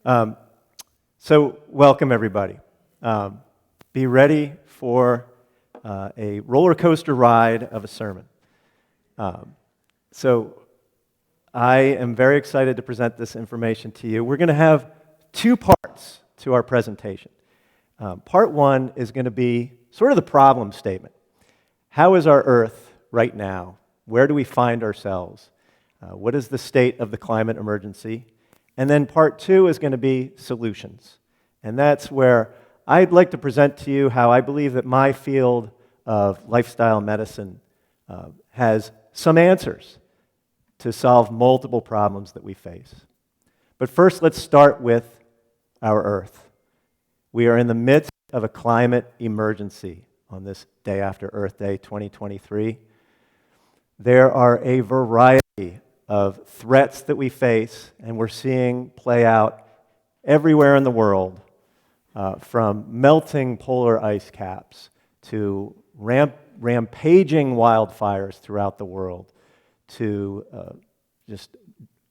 Um, so welcome everybody. Be ready for a roller coaster ride of a sermon. So I am very excited to present this information to you. We're going to have two parts to our presentation. Part one is going to be sort of the problem statement. How is our Earth right now? Where do we find ourselves? What is the state of the climate emergency? And then part two is going to be solutions. And that's where I'd like to present to you how I believe that my field of lifestyle medicine has some answers to solve multiple problems that we face. But first, let's start with our Earth. We are in the midst of a climate emergency on this day after Earth Day 2023. There are a variety of threats that we face, and we're seeing play out everywhere in the world, from melting polar ice caps to rampaging wildfires throughout the world to just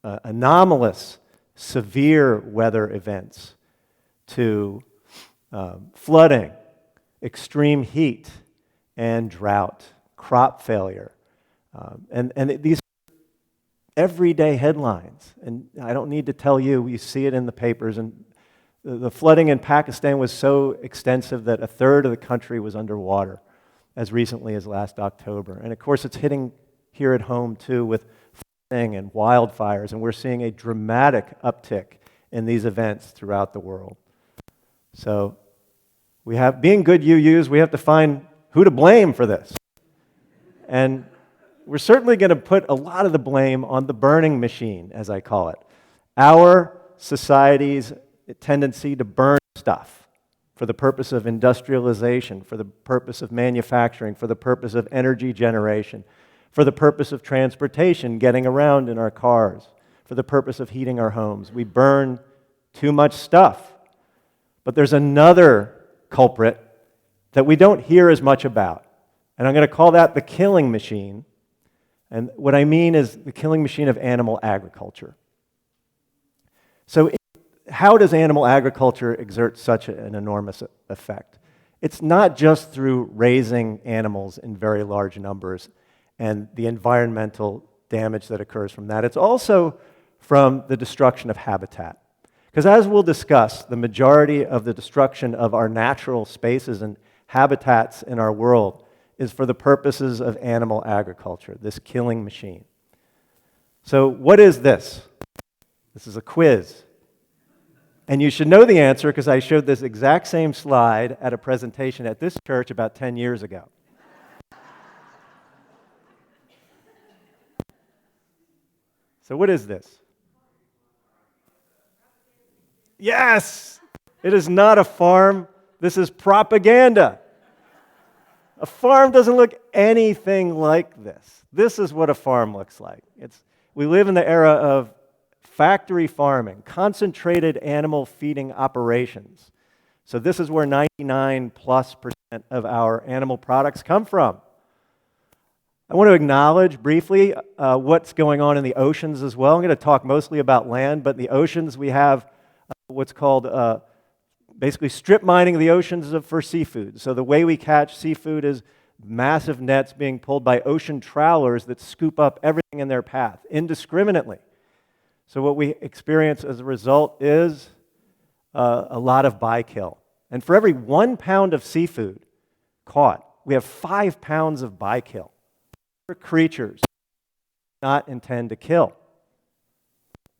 anomalous, severe weather events, to flooding, extreme heat, and drought, crop failure. And these everyday headlines, and I don't need to tell you, you see it in the papers, and the flooding in Pakistan was so extensive that a third of the country was underwater as recently as last October. And of course, it's hitting here at home too with flooding and wildfires, and we're seeing a dramatic uptick in these events throughout the world. So being good UUs, we have to find who to blame for this. And we're certainly going to put a lot of the blame on the burning machine, as I call it. Our society's tendency to burn stuff for the purpose of industrialization, for the purpose of manufacturing, for the purpose of energy generation, for the purpose of transportation, getting around in our cars, for the purpose of heating our homes. We burn too much stuff. But there's another culprit that we don't hear as much about, and I'm going to call that the killing machine. And what I mean is the killing machine of animal agriculture. So how does animal agriculture exert such an enormous effect? It's not just through raising animals in very large numbers and the environmental damage that occurs from that. It's also from the destruction of habitat. Because as we'll discuss, the majority of the destruction of our natural spaces and habitats in our world is for the purposes of animal agriculture, this killing machine. So what is this? This is a quiz. And you should know the answer because I showed this exact same slide at a presentation at this church about 10 years ago. So what is this? Yes! It is not a farm. This is propaganda. A farm doesn't look anything like this. This is what a farm looks like. We live in the era of factory farming, concentrated animal feeding operations. So this is where 99+% of our animal products come from. I want to acknowledge briefly what's going on in the oceans as well. I'm going to talk mostly about land, but in the oceans we have what's called basically strip mining of the oceans for seafood. So the way we catch seafood is massive nets being pulled by ocean trawlers that scoop up everything in their path indiscriminately. So what we experience as a result is a lot of bykill. And for every 1 pound of seafood caught, we have 5 pounds of bykill. Creatures not intend to kill,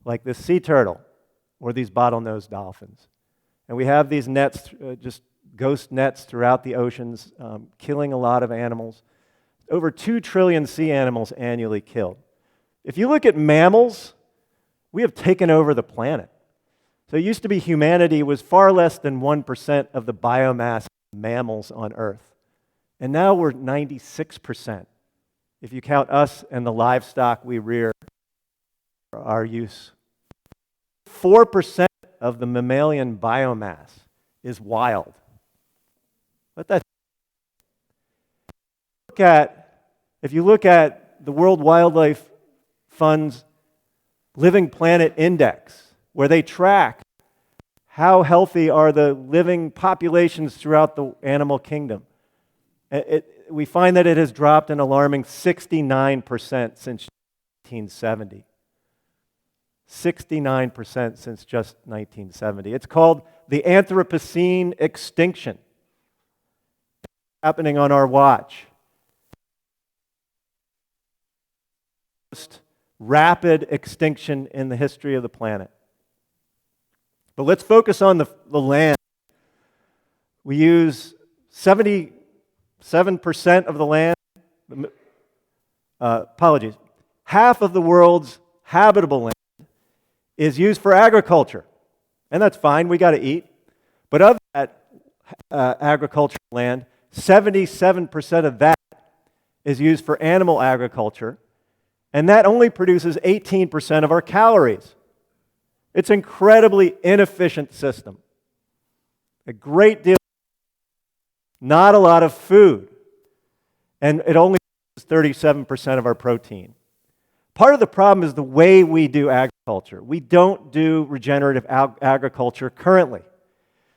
like this sea turtle or these bottlenose dolphins. And we have these nets, just ghost nets throughout the oceans, killing a lot of animals. Over 2 trillion sea animals annually killed. If you look at mammals, we have taken over the planet. So it used to be humanity was far less than 1% of the biomass of mammals on Earth. And now we're 96%. If you count us and the livestock we rear for our use. 4% of the mammalian biomass is wild. If you look at the World Wildlife Fund's Living Planet Index, where they track how healthy are the living populations throughout the animal kingdom? We find that it has dropped an alarming 69% since 1970. 69% since just 1970. It's called the Anthropocene extinction. It's happening on our watch. Most rapid extinction in the history of the planet. But let's focus on the land. We use 77% of the land, half of the world's habitable land is used for agriculture. And that's fine, we got to eat. But of that agricultural land, 77% of that is used for animal agriculture, and that only produces 18% of our calories. It's an incredibly inefficient system. A great deal, not a lot of food, and it only produces 37% of our protein. Part of the problem is the way we do agriculture. We don't do regenerative agriculture currently.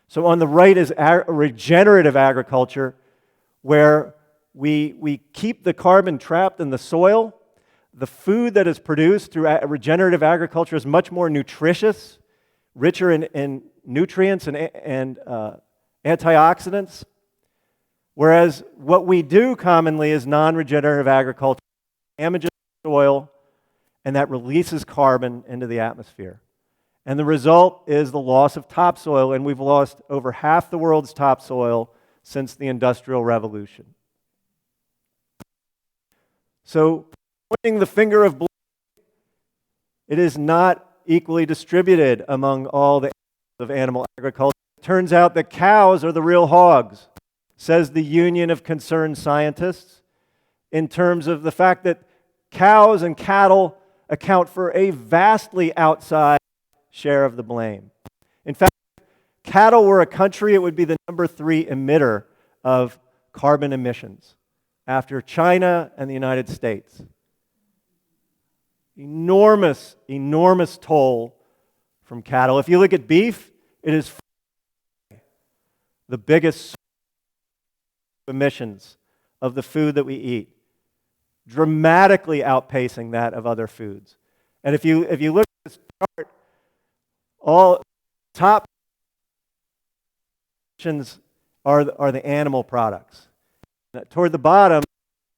So on the right is regenerative agriculture, where we keep the carbon trapped in the soil. The food that is produced through regenerative agriculture is much more nutritious, richer in nutrients and antioxidants, whereas what we do commonly is non-regenerative agriculture, damages the soil, and that releases carbon into the atmosphere. And the result is the loss of topsoil, and we've lost over half the world's topsoil since the Industrial Revolution. So, pointing the finger of blame, it is not equally distributed among all the of animal agriculture. It turns out that cows are the real hogs, says the Union of Concerned Scientists, in terms of the fact that cows and cattle account for a vastly outsized share of the blame. In fact, if cattle were a country, it would be the number 3 emitter of carbon emissions after China and the United States. Enormous, enormous toll from cattle. If you look at beef, it is the biggest emissions of the food that we eat, dramatically outpacing that of other foods. And if you look at this chart, all top emissions are the animal products. Toward the bottom,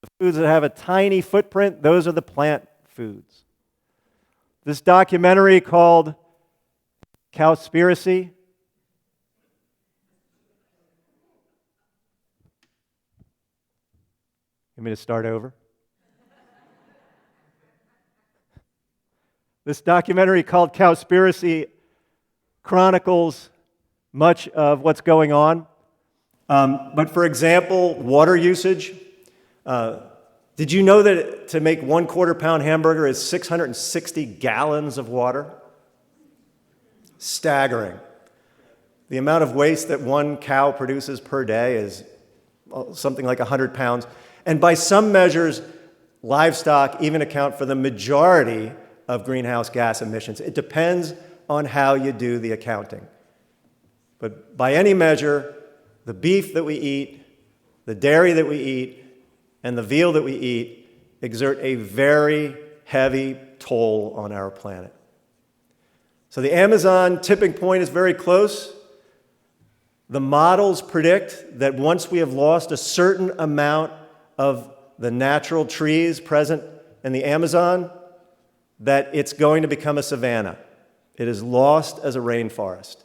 the foods that have a tiny footprint, those are the plant foods. This documentary called Cowspiracy. You want me to start over? This documentary called Cowspiracy chronicles much of what's going on. But for example, water usage. Did you know that to make 1/4 pound hamburger is 660 gallons of water? Staggering. The amount of waste that one cow produces per day is something like 100 pounds. And by some measures, livestock even account for the majority of greenhouse gas emissions. It depends on how you do the accounting. But by any measure, the beef that we eat, the dairy that we eat, and the veal that we eat exert a very heavy toll on our planet. So the Amazon tipping point is very close. The models predict that once we have lost a certain amount of the natural trees present in the Amazon, that it's going to become a savanna. It is lost as a rainforest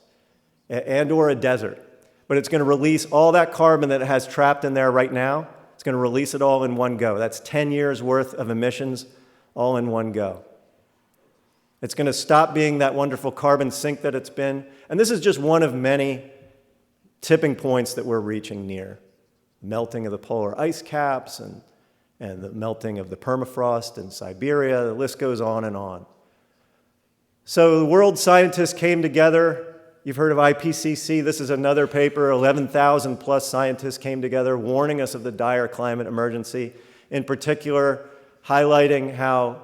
and or a desert. But it's going to release all that carbon that it has trapped in there right now. It's going to release it all in one go. That's 10 years worth of emissions all in one go. It's going to stop being that wonderful carbon sink that it's been. And this is just one of many tipping points that we're reaching near. Melting of the polar ice caps and the melting of the permafrost in Siberia. The list goes on and on. So the world scientists came together. You've heard of IPCC. This is another paper. 11,000 plus scientists came together warning us of the dire climate emergency, in particular highlighting how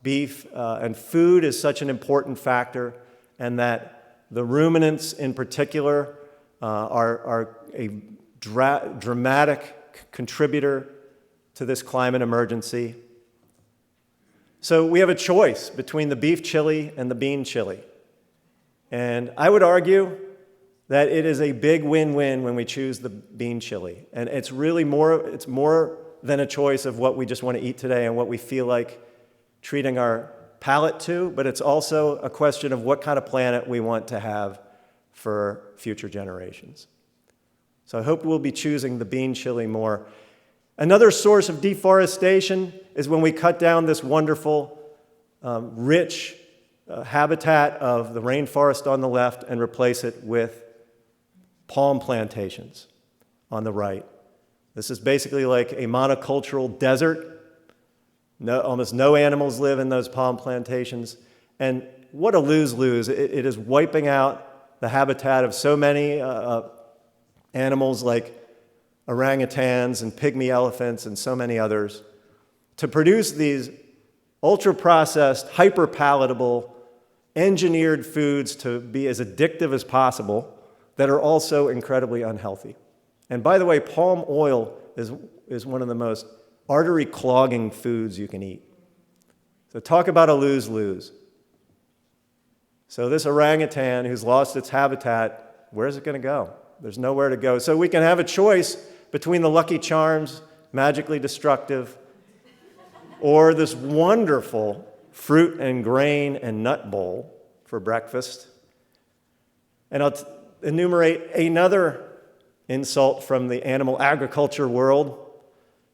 beef and food is such an important factor, and that The ruminants in particular are a dramatic contributor to this climate emergency. So we have a choice between the beef chili and the bean chili. And I would argue that it is a big win-win when we choose the bean chili. And it's really more than a choice of what we just want to eat today and what we feel like treating our palate to, but it's also a question of what kind of planet we want to have for future generations. So I hope we'll be choosing the bean chili more. Another source of deforestation is when we cut down this wonderful, rich habitat of the rainforest on the left and replace it with palm plantations on the right. This is basically like a monocultural desert. Almost no animals live in those palm plantations. And what a lose-lose. It is wiping out the habitat of so many animals like orangutans and pygmy elephants and so many others to produce these ultra-processed, hyper-palatable, engineered foods to be as addictive as possible that are also incredibly unhealthy. And by the way, palm oil is one of the most artery-clogging foods you can eat. So talk about a lose-lose. So this orangutan who's lost its habitat, where's it going to go? There's nowhere to go. So we can have a choice between the Lucky Charms, magically destructive, or this wonderful fruit and grain and nut bowl for breakfast. And I'll enumerate another insult from the animal agriculture world.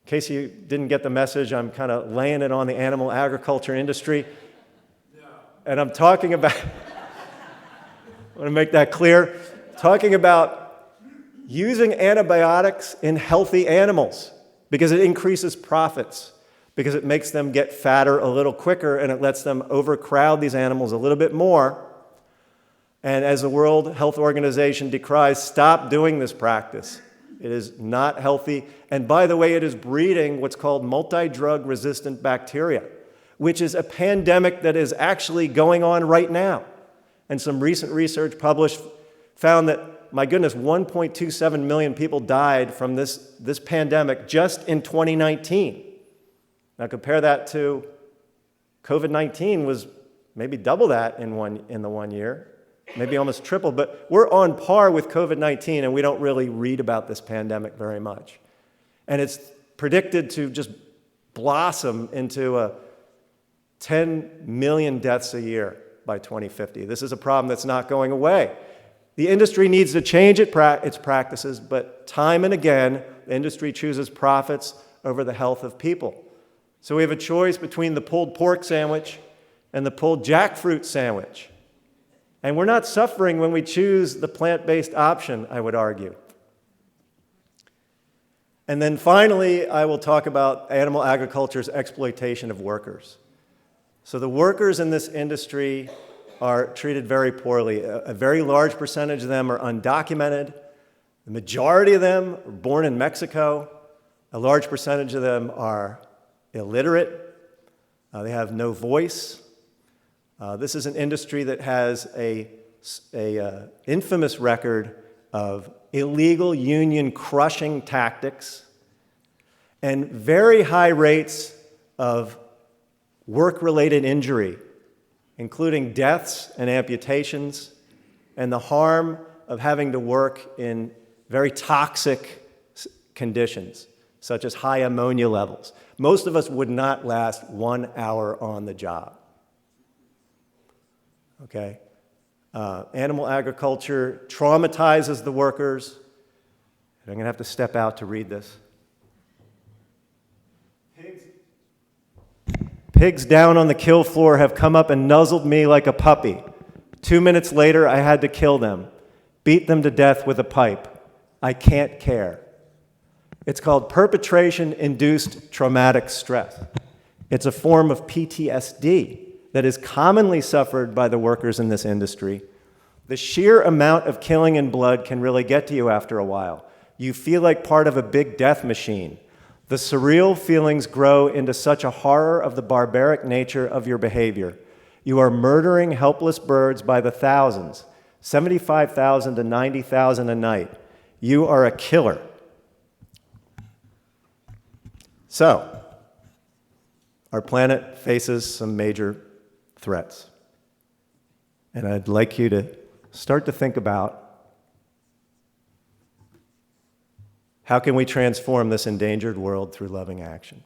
In case you didn't get the message, I'm kind of laying it on the animal agriculture industry. And I'm talking about, I want to make that clear, talking about using antibiotics in healthy animals because it increases profits, because it makes them get fatter a little quicker and it lets them overcrowd these animals a little bit more. And as the World Health Organization decries, stop doing this practice. It is not healthy. And by the way, it is breeding what's called multi-drug resistant bacteria, which is a pandemic that is actually going on right now. And some recent research published found that, my goodness, 1.27 million people died from this pandemic just in 2019. Now compare that to COVID-19 was maybe double that in the 1 year. Maybe almost triple, but we're on par with COVID-19 and we don't really read about this pandemic very much. And it's predicted to just blossom into 10 million deaths a year by 2050. This is a problem that's not going away. The industry needs to change its practices, but time and again, the industry chooses profits over the health of people. So we have a choice between the pulled pork sandwich and the pulled jackfruit sandwich. And we're not suffering when we choose the plant-based option, I would argue. And then finally, I will talk about animal agriculture's exploitation of workers. So the workers in this industry are treated very poorly. A very large percentage of them are undocumented. The majority of them are born in Mexico. A large percentage of them are illiterate. They have no voice. This is an industry that has a infamous record of illegal union crushing tactics and very high rates of work-related injury, including deaths and amputations, and the harm of having to work in very toxic conditions, such as high ammonia levels. Most of us would not last 1 hour on the job. Okay? Animal agriculture traumatizes the workers. And I'm going to have to step out to read this. Pigs down on the kill floor have come up and nuzzled me like a puppy. 2 minutes later, I had to kill them, beat them to death with a pipe. I can't care. It's called perpetration-induced traumatic stress. It's a form of PTSD that is commonly suffered by the workers in this industry. The sheer amount of killing and blood can really get to you after a while. You feel like part of a big death machine. The surreal feelings grow into such a horror of the barbaric nature of your behavior. You are murdering helpless birds by the thousands, 75,000 to 90,000 a night. You are a killer. So, our planet faces some major threats. And I'd like you to start to think about, how can we transform this endangered world through loving action?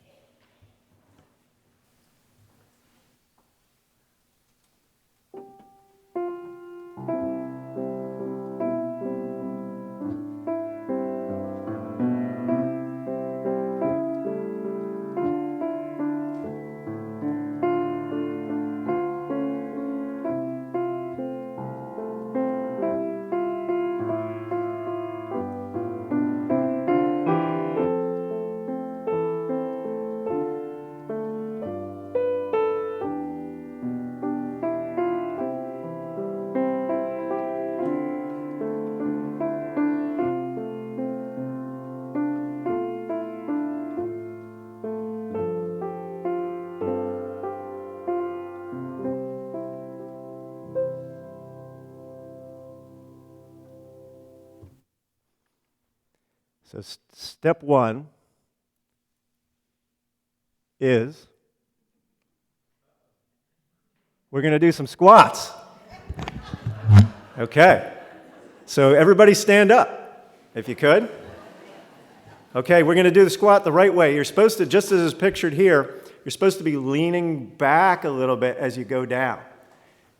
So step one is we're going to do some squats. Okay. So everybody stand up, if you could. Okay, we're going to do the squat the right way. You're supposed to, just as is pictured here, you're supposed to be leaning back a little bit as you go down.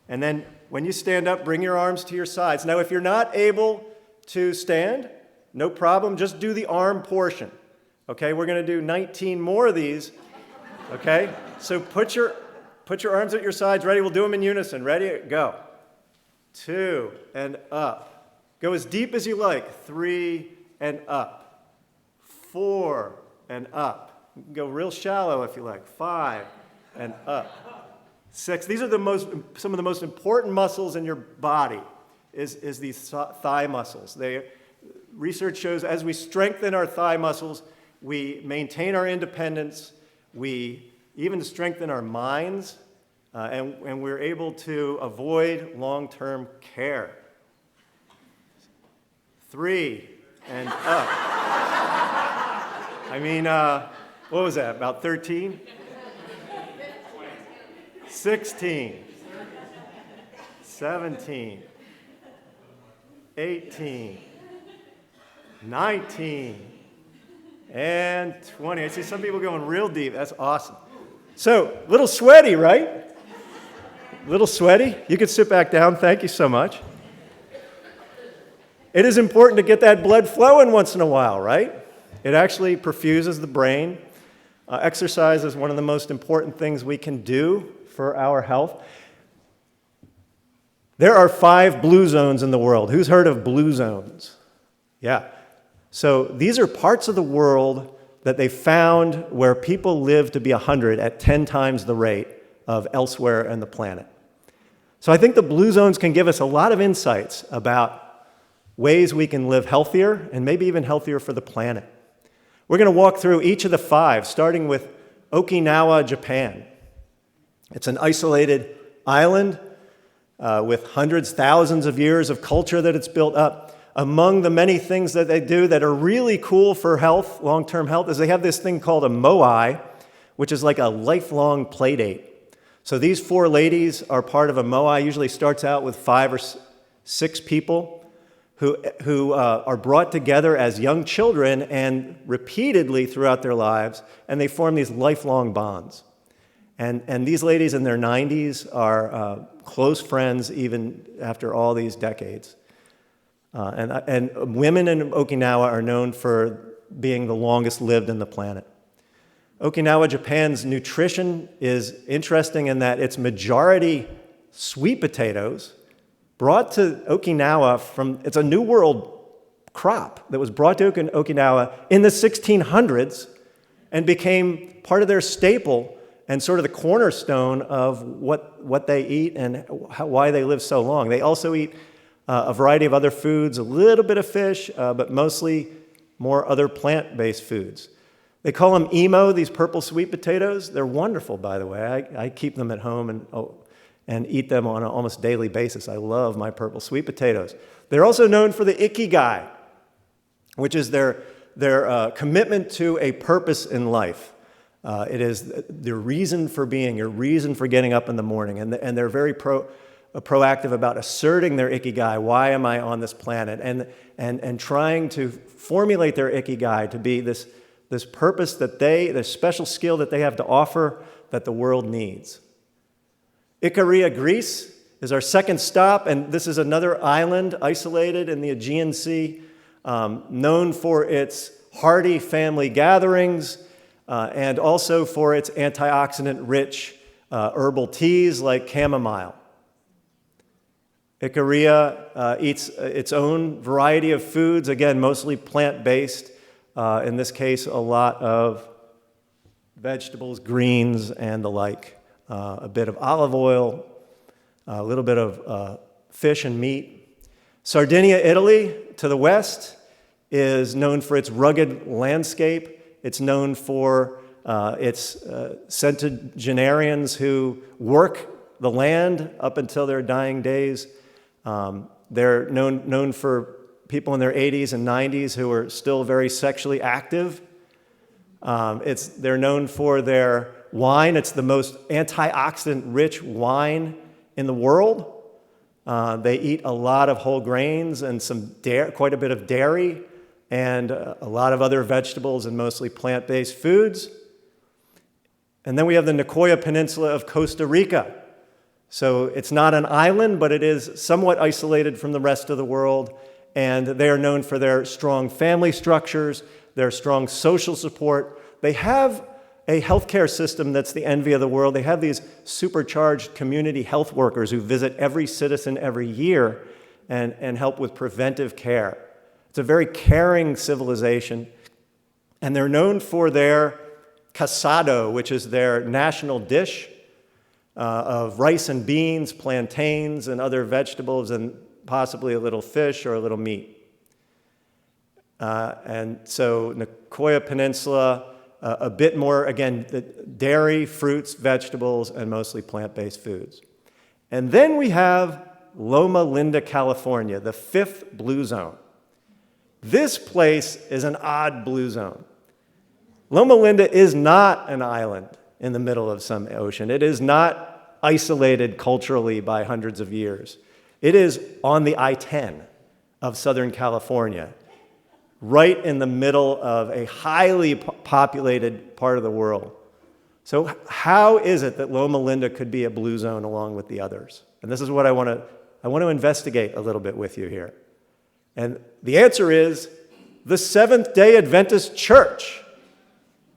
And then when you stand up, bring your arms to your sides. Now, if you're not able to stand, no problem, just do the arm portion. Okay, we're going to do 19 more of these. Okay, so put your arms at your sides. Ready? We'll do them in unison. Ready? Go. 2 and up. Go as deep as you like. 3 and up. 4 and up. You can go real shallow if you like. 5 and up. 6. These are some of the most important muscles in your body. Is these thigh muscles. Research shows as we strengthen our thigh muscles, we maintain our independence, we even strengthen our minds, and we're able to avoid long-term care. 3 and up. I mean, what was that, about 13? 16. 17. 18. 19 and 20. I see some people going real deep. That's awesome. So, a little sweaty, right? A little sweaty. You can sit back down. Thank you so much. It is important to get that blood flowing once in a while, right? It actually perfuses the brain. Exercise is one of the most important things we can do for our health. There are 5 blue zones in the world. Who's heard of blue zones? Yeah. So these are parts of the world that they found where people live to be 100 at 10 times the rate of elsewhere on the planet. So I think the blue zones can give us a lot of insights about ways we can live healthier and maybe even healthier for the planet. We're going to walk through each of the 5, starting with Okinawa, Japan. It's an isolated island with hundreds, thousands of years of culture that it's built up. Among the many things that they do that are really cool for health, long-term health, is they have this thing called a moai, which is like a lifelong play date. So these 4 ladies are part of a moai. Usually starts out with 5 or 6 people who are brought together as young children and repeatedly throughout their lives, and they form these lifelong bonds. And these ladies in their 90s are close friends even after all these decades. And women in Okinawa are known for being the longest lived in the planet. Okinawa, Japan's nutrition is interesting in that it's majority sweet potatoes brought to Okinawa it's a New World crop that was brought to Okinawa in the 1600s and became part of their staple and sort of the cornerstone of what they eat and why they live so long. They also eat a variety of other foods, a little bit of fish, but mostly more other plant-based foods. They call them emo, these purple sweet potatoes. They're wonderful, by the way. I keep them at home, and and eat them on an almost daily basis. I love my purple sweet potatoes. They're also known for the ikigai, which is their commitment to a purpose in life. It is their reason for being, your reason for getting up in the morning. And they're very proactive about asserting their ikigai. Why am I on this planet? And trying to formulate their ikigai to be this purpose this special skill that they have to offer that the world needs. Ikaria, Greece, is our second stop, and this is another island isolated in the Aegean Sea, known for its hearty family gatherings and also for its antioxidant-rich herbal teas like chamomile. Ikaria eats its own variety of foods, again, mostly plant-based. In this case, a lot of vegetables, greens, and the like. A bit of olive oil, a little bit of fish and meat. Sardinia, Italy, to the west, is known for its rugged landscape. It's known for its centenarians who work the land up until their dying days. They're known for people in their 80s and 90s who are still very sexually active. They're known for their wine. It's the most antioxidant-rich wine in the world. They eat a lot of whole grains and quite a bit of dairy and a lot of other vegetables and mostly plant-based foods. And then we have the Nicoya Peninsula of Costa Rica. So it's not an island, but it is somewhat isolated from the rest of the world. And they are known for their strong family structures, their strong social support. They have a healthcare system that's the envy of the world. They have these supercharged community health workers who visit every citizen every year and help with preventive care. It's a very caring civilization. And they're known for their casado, which is their national dish of rice and beans, plantains, and other vegetables, and possibly a little fish or a little meat. And so Nicoya Peninsula, a bit more, again, dairy, fruits, vegetables, and mostly plant-based foods. And then we have Loma Linda, California, the fifth blue zone. This place is an odd blue zone. Loma Linda is not an island in the middle of some ocean. It is not isolated culturally by hundreds of years. It is on the I-10 of Southern California, right in the middle of a highly populated part of the world. So how is it that Loma Linda could be a blue zone along with the others? And this is what I want to investigate a little bit with you here. And the answer is the Seventh-day Adventist Church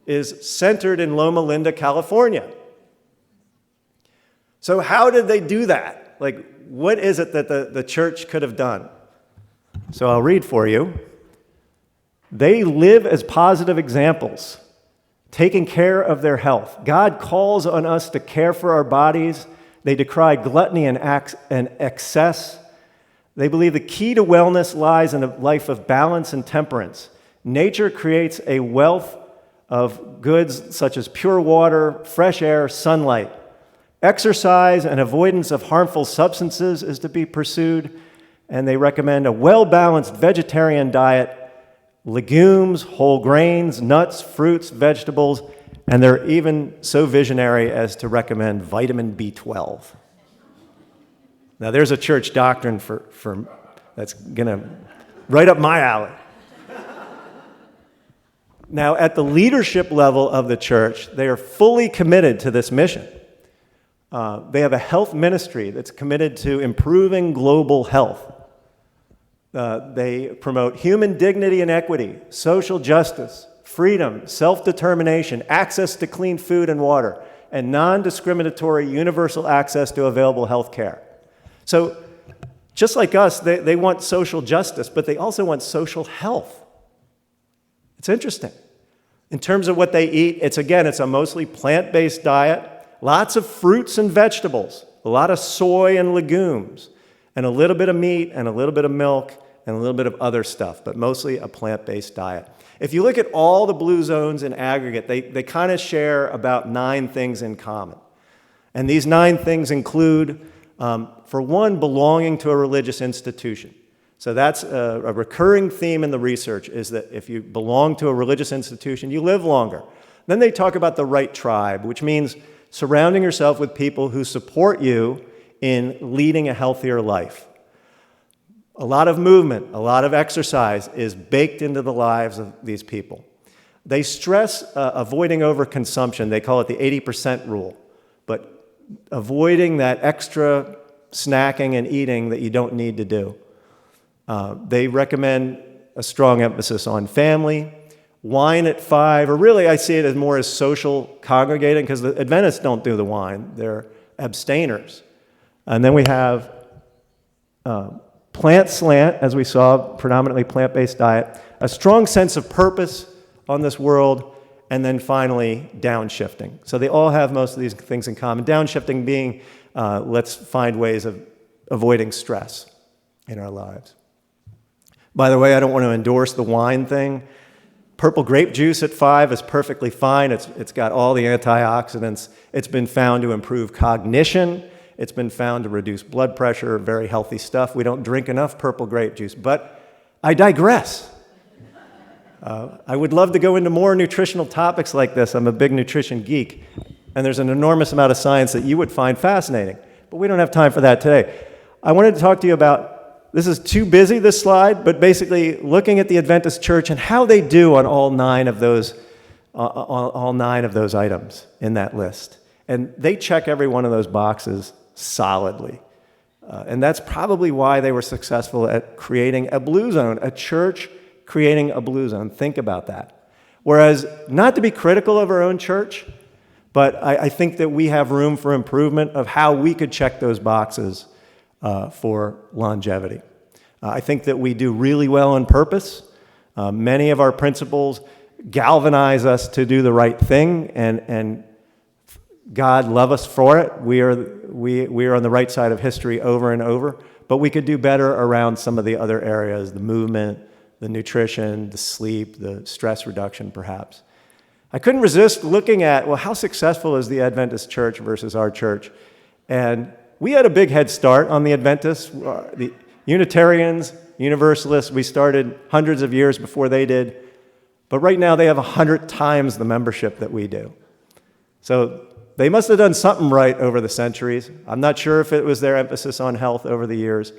is centered in Loma Linda, California. So how did they do that? Like, what is it that the church could have done? So I'll read for you. They live as positive examples, taking care of their health. God calls on us to care for our bodies. They decry gluttony and excess. They believe the key to wellness lies in a life of balance and temperance. Nature creates a wealth of goods such as pure water, fresh air, sunlight. Exercise and avoidance of harmful substances is to be pursued, and they recommend a well-balanced vegetarian diet, legumes, whole grains, nuts, fruits, vegetables, and they're even so visionary as to recommend vitamin B12. Now, there's a church doctrine for that's going to right up my alley. Now, at the leadership level of the church, they are fully committed to this mission. They have a health ministry that's committed to improving global health. They promote human dignity and equity, social justice, freedom, self-determination, access to clean food and water, and non-discriminatory universal access to available health care. So just like us, they want social justice, but they also want social health. It's interesting. In terms of what they eat, it's a mostly plant-based diet, lots of fruits and vegetables, a lot of soy and legumes, and a little bit of meat and a little bit of milk and a little bit of other stuff, but mostly a plant-based diet. If you look at all the blue zones in aggregate, they kind of share about 9 things in common. And these 9 things include, for one, belonging to a religious institution. So that's a recurring theme in the research, is that if you belong to a religious institution, you live longer. Then they talk about the right tribe, which means surrounding yourself with people who support you in leading a healthier life. A lot of movement, a lot of exercise is baked into the lives of these people. They stress avoiding overconsumption. They call it the 80% rule, but avoiding that extra snacking and eating that you don't need to do. They recommend a strong emphasis on family, wine at 5, or really I see it as more as social congregating, because the Adventists don't do the wine. They're abstainers. And then we have plant slant, as we saw, predominantly plant-based diet, a strong sense of purpose on this world, and then finally, downshifting. So they all have most of these things in common. Downshifting being, let's find ways of avoiding stress in our lives. By the way, I don't want to endorse the wine thing. Purple grape juice at 5 is perfectly fine. It's got all the antioxidants. It's been found to improve cognition. It's been found to reduce blood pressure, very healthy stuff. We don't drink enough purple grape juice, but I digress. I would love to go into more nutritional topics like this. I'm a big nutrition geek, and there's an enormous amount of science that you would find fascinating, but we don't have time for that today. I wanted to talk to you about, this is too busy, this slide, but basically looking at the Adventist Church and how they do on all 9 of those items in that list. And they check every one of those boxes solidly. And that's probably why they were successful at creating a blue zone, a church creating a blue zone. Think about that. Whereas, not to be critical of our own church, but I think that we have room for improvement of how we could check those boxes for longevity. I think that we do really well on purpose. Many of our principles galvanize us to do the right thing, and God love us for it. We are on the right side of history over and over, but we could do better around some of the other areas, the movement, the nutrition, the sleep, the stress reduction, perhaps. I couldn't resist looking at, well, how successful is the Adventist church versus our church? And we had a big head start on the Adventists. The Unitarians, Universalists, we started hundreds of years before they did. But right now they have 100 times the membership that we do. So they must have done something right over the centuries. I'm not sure if it was their emphasis on health over the years.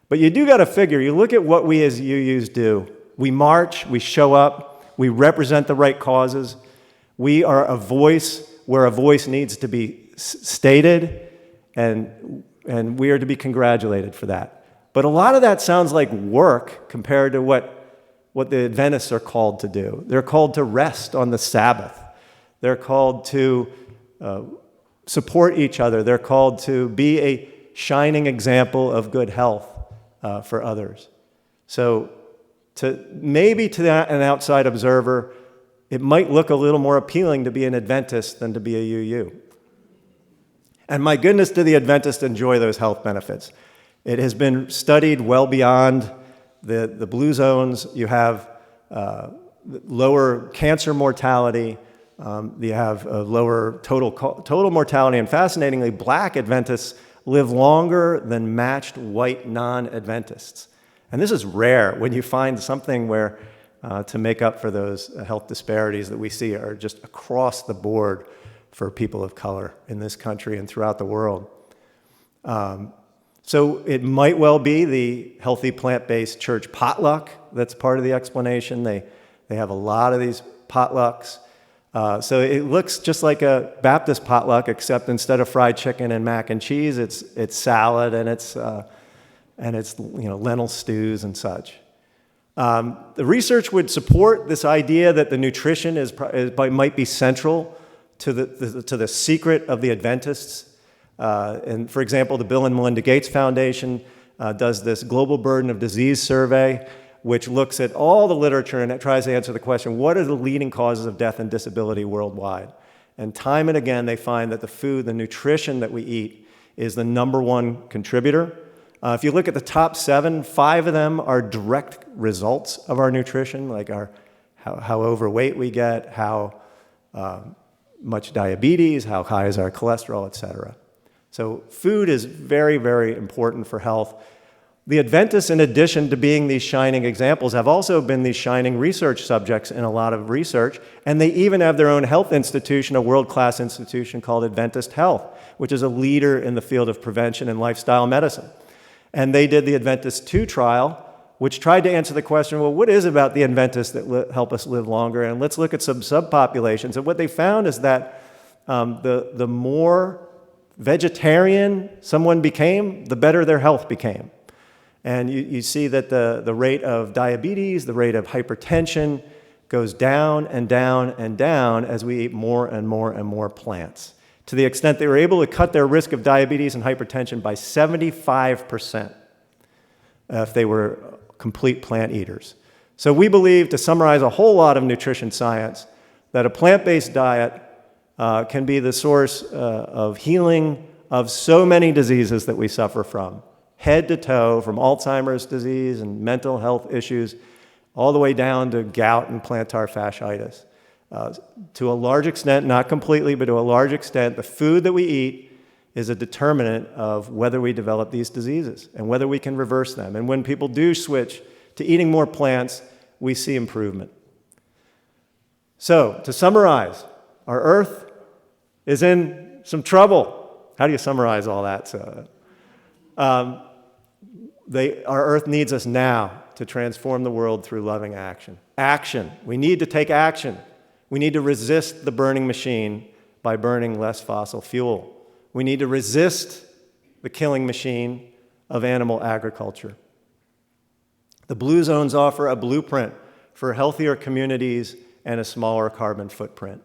But you do got to figure, you look at what we as UUs do. We march, we show up, we represent the right causes. We are a voice where a voice needs to be stated, and we are to be congratulated for that. But a lot of that sounds like work compared to what the Adventists are called to do. They're called to rest on the Sabbath. They're called to support each other. They're called to be a shining example of good health for others. So to an outside observer, it might look a little more appealing to be an Adventist than to be a UU. And my goodness, do the Adventists enjoy those health benefits. It has been studied well beyond the blue zones. You have lower cancer mortality. You have a lower total mortality. And fascinatingly, black Adventists live longer than matched white non-Adventists. And this is rare when you find something where to make up for those health disparities that we see are just across the board for people of color in this country and throughout the world. So it might well be the healthy plant-based church potluck that's part of the explanation. They have a lot of these potlucks. So it looks just like a Baptist potluck, except instead of fried chicken and mac and cheese, it's salad and it's lentil stews and such. The research would support this idea that the nutrition might be central to the secret of the Adventists. And for example, the Bill and Melinda Gates Foundation does this global burden of disease survey, which looks at all the literature and it tries to answer the question, what are the leading causes of death and disability worldwide? And time and again, they find that the food, the nutrition that we eat is the #1 contributor. If you look at the top 7, 5 of them are direct results of our nutrition, like how overweight we get, how much diabetes, how high is our cholesterol, etc. So food is very, very important for health. The Adventists, in addition to being these shining examples, have also been these shining research subjects in a lot of research, and they even have their own health institution, a world-class institution called Adventist Health, which is a leader in the field of prevention and lifestyle medicine. And they did the Adventist II trial, which tried to answer the question, well, what is it about the Adventists that help us live longer? And let's look at some subpopulations. And what they found is that the more vegetarian someone became, the better their health became. And you see that the rate of diabetes, the rate of hypertension goes down and down and down as we eat more and more and more plants, to the extent they were able to cut their risk of diabetes and hypertension by 75% if they were complete plant eaters. So we believe, to summarize a whole lot of nutrition science, that a plant-based diet can be the source of healing of so many diseases that we suffer from, head to toe, from Alzheimer's disease and mental health issues, all the way down to gout and plantar fasciitis. To a large extent, not completely, but to a large extent, the food that we eat is a determinant of whether we develop these diseases and whether we can reverse them. And when people do switch to eating more plants, we see improvement. So, to summarize, our Earth is in some trouble. How do you summarize all that? Our Earth needs us now to transform the world through loving action. Action. We need to take action. We need to resist the burning machine by burning less fossil fuel. We need to resist the killing machine of animal agriculture. The Blue Zones offer a blueprint for healthier communities and a smaller carbon footprint.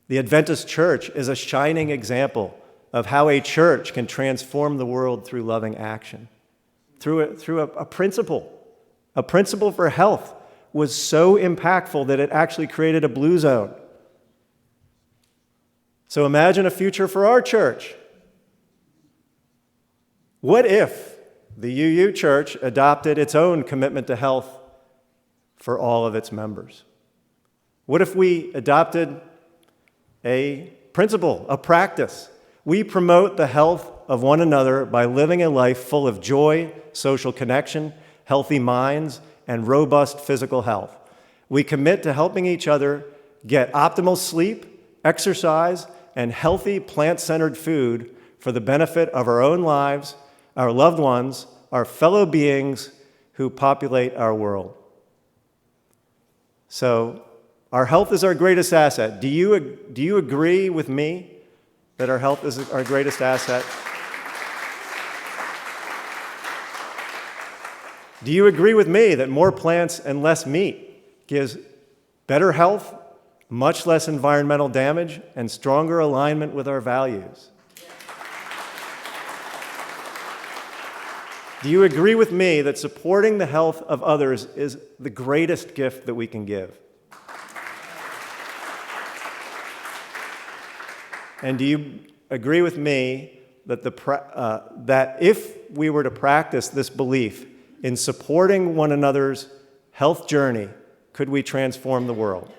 The Adventist Church is a shining example of how a church can transform the world through loving action. Through a principle. A principle for health was so impactful that it actually created a blue zone. So imagine a future for our church. What if the UU Church adopted its own commitment to health for all of its members? What if we adopted a principle, a practice? We promote the health of one another by living a life full of joy, social connection, healthy minds, and robust physical health. We commit to helping each other get optimal sleep, exercise, and healthy plant-centered food for the benefit of our own lives, our loved ones, our fellow beings who populate our world. So, our health is our greatest asset. Do you agree with me that our health is our greatest asset? Do you agree with me that more plants and less meat gives better health, much less environmental damage, and stronger alignment with our values? Do you agree with me that supporting the health of others is the greatest gift that we can give? And do you agree with me that that if we were to practice this belief in supporting one another's health journey, could we transform the world?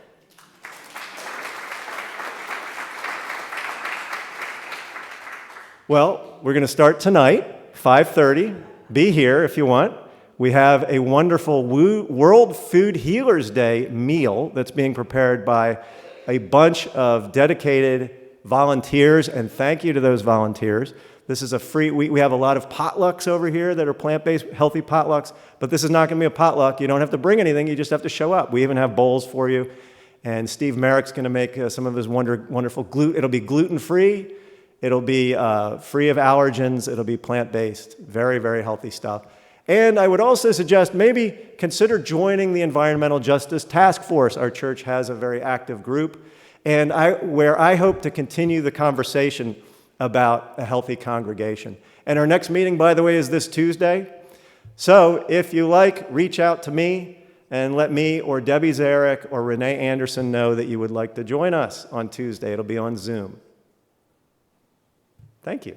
Well, we're going to start tonight, 5:30. Be here if you want. We have a wonderful World Food Healers Day meal that's being prepared by a bunch of dedicated volunteers, and thank you to those volunteers. This is a free, we have a lot of potlucks over here that are plant-based, healthy potlucks, but this is not going to be a potluck. You don't have to bring anything, you just have to show up. We even have bowls for you, and Steve Merrick's going to make some of his wonderful it'll be gluten-free, it'll be free of allergens, it'll be plant-based, very, very healthy stuff. And I would also suggest maybe consider joining the Environmental Justice Task Force. Our church has a very active group, and where I hope to continue the conversation about a healthy congregation. And our next meeting, by the way, is this Tuesday. So if you like, reach out to me and let me or Debbie Zarek or Renee Anderson know that you would like to join us on Tuesday. It'll be on Zoom. Thank you.